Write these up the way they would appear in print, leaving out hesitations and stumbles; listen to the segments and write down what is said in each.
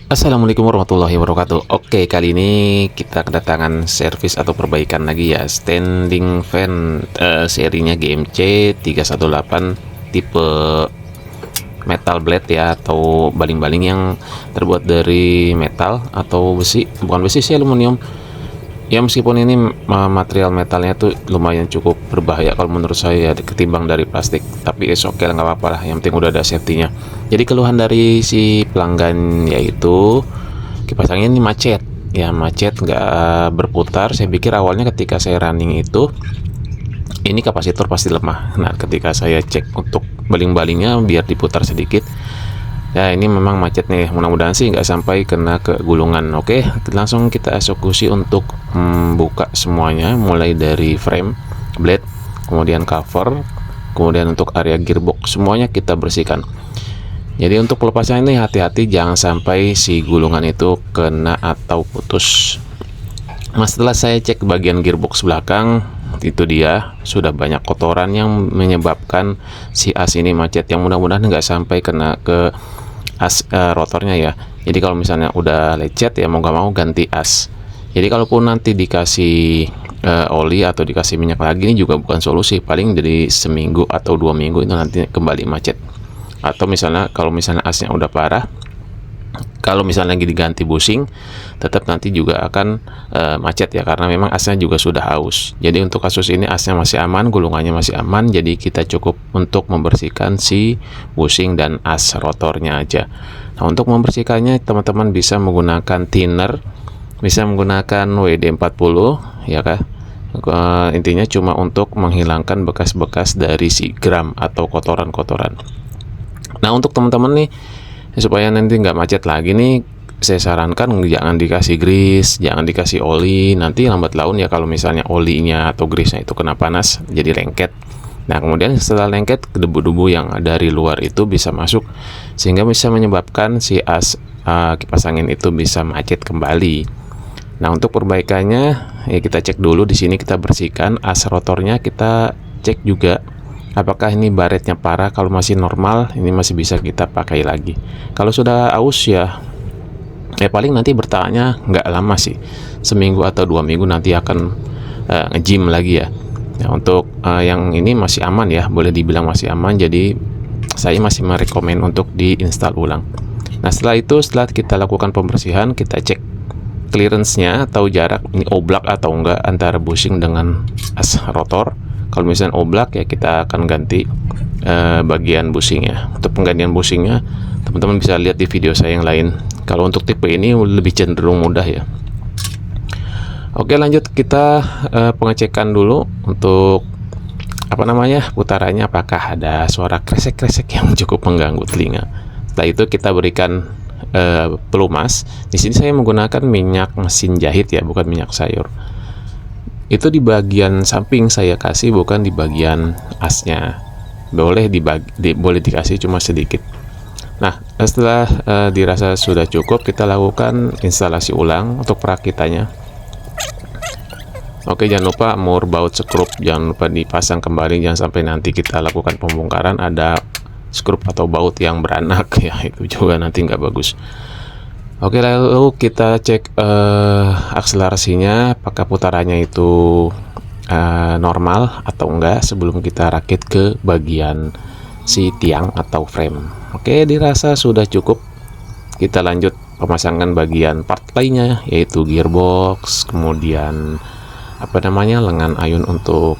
Assalamualaikum warahmatullahi wabarakatuh. Oke, kali ini kita kedatangan servis atau perbaikan lagi ya, standing fan serinya GMC318 tipe metal blade ya, atau baling-baling yang terbuat dari metal atau besi, bukan besi sih, aluminium ya. Meskipun ini material metalnya tuh lumayan cukup berbahaya kalau menurut saya ketimbang dari plastik, tapi oke lah, nggak apa-apa lah, yang penting udah ada safety-nya. Jadi keluhan dari si pelanggan yaitu kipas angin ini macet ya, macet nggak berputar. Saya pikir awalnya ketika saya running itu ini kapasitor pasti lemah. Nah, ketika saya cek untuk baling-balingnya biar diputar sedikit, ya ini memang macet nih. Mudah-mudahan sih nggak sampai kena ke gulungan. Oke, langsung kita eksekusi untuk membuka semuanya, mulai dari frame, blade, kemudian cover, kemudian untuk area gearbox, semuanya kita bersihkan. Jadi untuk pelepasan ini hati-hati, jangan sampai si gulungan itu kena atau putus. Nah, setelah saya cek bagian gearbox belakang, itu dia sudah banyak kotoran yang menyebabkan si as ini macet, yang mudah-mudahan nggak sampai kena ke as rotornya ya. Jadi kalau misalnya udah lecet ya mau gak mau ganti as. Jadi kalaupun nanti dikasih oli atau dikasih minyak lagi, ini juga bukan solusi. Paling dari seminggu atau 2 minggu itu nanti kembali macet. Atau misalnya kalau misalnya asnya udah parah, kalau misalnya lagi diganti bushing, tetap nanti juga akan macet ya, karena memang asnya juga sudah haus. Jadi untuk kasus ini asnya masih aman, gulungannya masih aman, jadi kita cukup untuk membersihkan si bushing dan as rotornya aja. Nah, untuk membersihkannya teman-teman bisa menggunakan thinner, bisa menggunakan WD-40 ya kan. Intinya cuma untuk menghilangkan bekas-bekas dari si gram atau kotoran-kotoran. Nah, untuk teman-teman nih, supaya nanti nggak macet lagi nih, saya sarankan jangan dikasih grease, jangan dikasih oli. Nanti lambat laun ya kalau misalnya olinya atau grease-nya itu kena panas jadi lengket. Nah, kemudian setelah lengket, debu-debu yang dari luar itu bisa masuk, sehingga bisa menyebabkan si as kipas angin itu bisa macet kembali. Nah, untuk perbaikannya ya kita cek dulu di sini, kita bersihkan as rotornya, kita cek juga apakah ini baretnya parah. Kalau masih normal, ini masih bisa kita pakai lagi. Kalau sudah aus ya paling nanti bertahannya nggak lama sih, seminggu atau 2 minggu nanti akan nge-gym lagi ya. Nah, untuk yang ini masih aman ya, boleh dibilang masih aman. Jadi saya masih merekomen untuk diinstal ulang. Nah, setelah itu, setelah kita lakukan pembersihan, kita cek clearance-nya atau jarak ini oblak atau enggak antara bushing dengan as rotor. Kalau misalnya oblak ya kita akan ganti bagian bushingnya. Untuk penggantian bushingnya teman-teman bisa lihat di video saya yang lain. Kalau untuk tipe ini lebih cenderung mudah ya. Oke, lanjut kita pengecekan dulu untuk putarannya, apakah ada suara kresek-kresek yang cukup mengganggu telinga. Setelah itu kita berikan pelumas. Di sini saya menggunakan minyak mesin jahit ya, bukan minyak sayur. Itu di bagian samping saya kasih, bukan di bagian asnya. Boleh boleh dikasih cuma sedikit. Nah, setelah dirasa sudah cukup, kita lakukan instalasi ulang untuk perakitannya. Oke, jangan lupa mur baut skrup jangan lupa dipasang kembali, jangan sampai nanti kita lakukan pembongkaran ada skrup atau baut yang beranak ya, itu juga nanti nggak bagus. Oke, lalu kita cek akselerasinya, apakah putarannya itu normal atau enggak sebelum kita rakit ke bagian si tiang atau frame. Oke, dirasa sudah cukup. Kita lanjut pemasangan bagian part lainnya, yaitu gearbox, kemudian lengan ayun untuk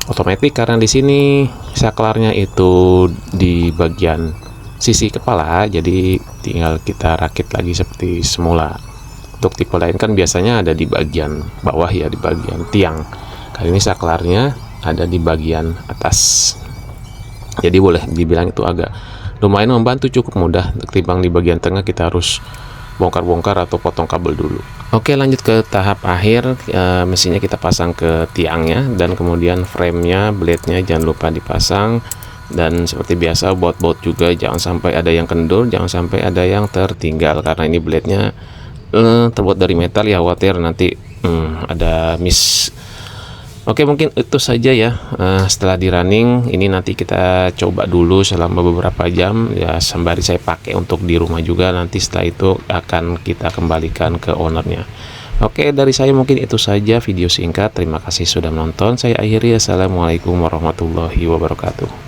otomatis, karena di sini saklarnya itu di bagian sisi kepala, jadi tinggal kita rakit lagi seperti semula. Untuk tipe lain kan biasanya ada di bagian bawah ya, di bagian tiang. Kali ini saklarnya ada di bagian atas, jadi boleh dibilang itu agak lumayan membantu, cukup mudah. Ketimbang di bagian tengah kita harus bongkar-bongkar atau potong kabel dulu. Oke, lanjut ke tahap akhir. Mesinnya kita pasang ke tiangnya, dan kemudian framenya, blade-nya jangan lupa dipasang. Dan seperti biasa, baut-baut juga jangan sampai ada yang kendur, jangan sampai ada yang tertinggal, karena ini blade-nya terbuat dari metal ya, khawatir nanti ada Oke, mungkin itu saja ya. Setelah di running ini nanti kita coba dulu selama beberapa jam ya, sembari saya pakai untuk di rumah juga. Nanti setelah itu akan kita kembalikan ke ownernya. Oke, dari saya mungkin itu saja video singkat. Terima kasih sudah menonton. Saya akhiri. Assalamualaikum warahmatullahi wabarakatuh.